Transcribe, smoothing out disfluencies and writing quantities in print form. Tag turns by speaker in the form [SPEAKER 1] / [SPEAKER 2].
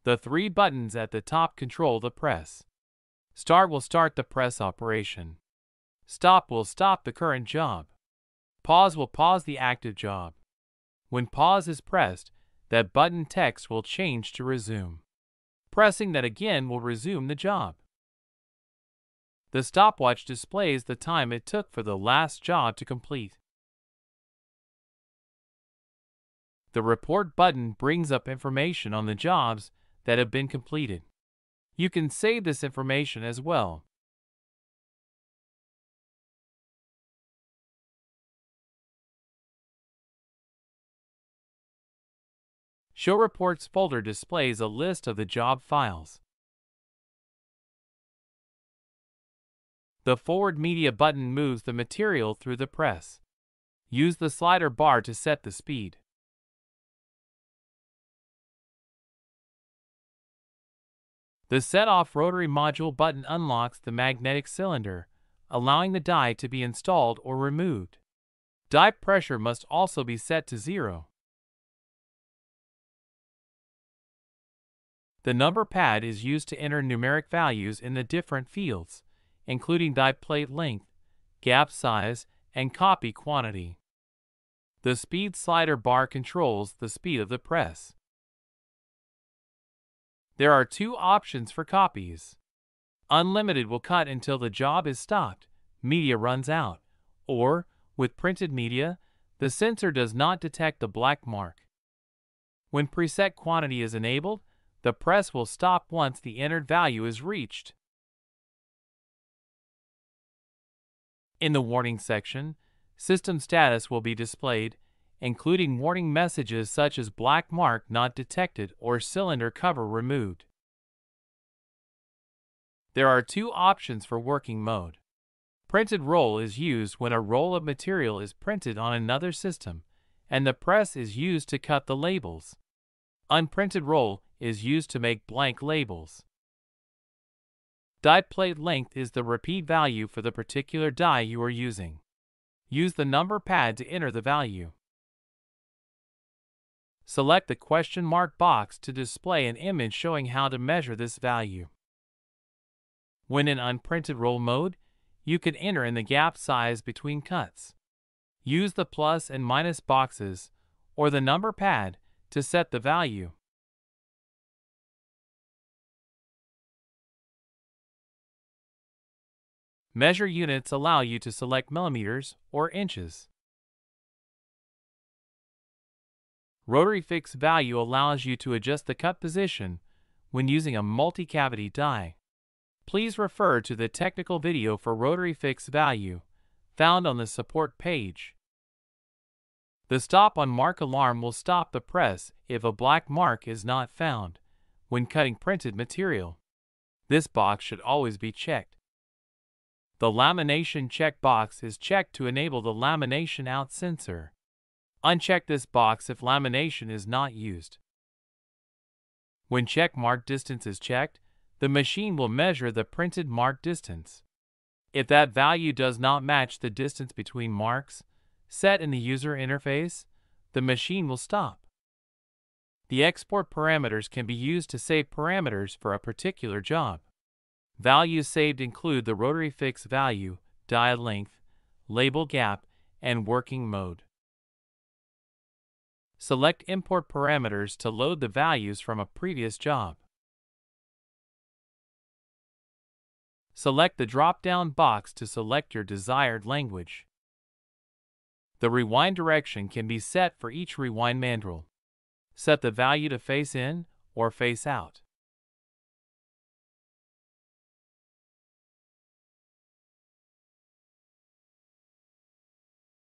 [SPEAKER 1] The three buttons at the top control the press. Start will start the press operation. Stop will stop the current job. Pause will pause the active job. When pause is pressed, that button text will change to resume. Pressing that again will resume the job. The stopwatch displays the time it took for the last job to complete. The report button brings up information on the jobs that have been completed. You can save this information as well. Show Reports folder displays a list of the job files. The Forward Media button moves the material through the press. Use the slider bar to set the speed. The Set Off Rotary Module button unlocks the magnetic cylinder, allowing the die to be installed or removed. Die pressure must also be set to 0. The number pad is used to enter numeric values in the different fields, including die plate length, gap size, and copy quantity. The speed slider bar controls the speed of the press. There are two options for copies. Unlimited will cut until the job is stopped, media runs out, or, with printed media, the sensor does not detect the black mark. When preset quantity is enabled, the press will stop once the entered value is reached. In the warning section, system status will be displayed, including warning messages such as black mark not detected or cylinder cover removed. There are two options for working mode. Printed roll is used when a roll of material is printed on another system, and the press is used to cut the labels. Unprinted roll is used to make blank labels. Die plate length is the repeat value for the particular die you are using. Use the number pad to enter the value. Select the question mark box to display an image showing how to measure this value. When in unprinted roll mode, you can enter in the gap size between cuts. Use the plus and minus boxes or the number pad to set the value. Measure units allow you to select millimeters or inches. Rotary fix value allows you to adjust the cut position when using a multi-cavity die. Please refer to the technical video for rotary fix value found on the support page. The Stop on Mark alarm will stop the press if a black mark is not found when cutting printed material. This box should always be checked. The lamination check box is checked to enable the lamination out sensor. Uncheck this box if lamination is not used. When check mark distance is checked, the machine will measure the printed mark distance. If that value does not match the distance between marks set in the user interface, the machine will stop. The export parameters can be used to save parameters for a particular job. Values saved include the rotary fix value, die length, label gap, and working mode. Select Import Parameters to load the values from a previous job. Select the drop-down box to select your desired language. The rewind direction can be set for each rewind mandrel. Set the value to face in or face out.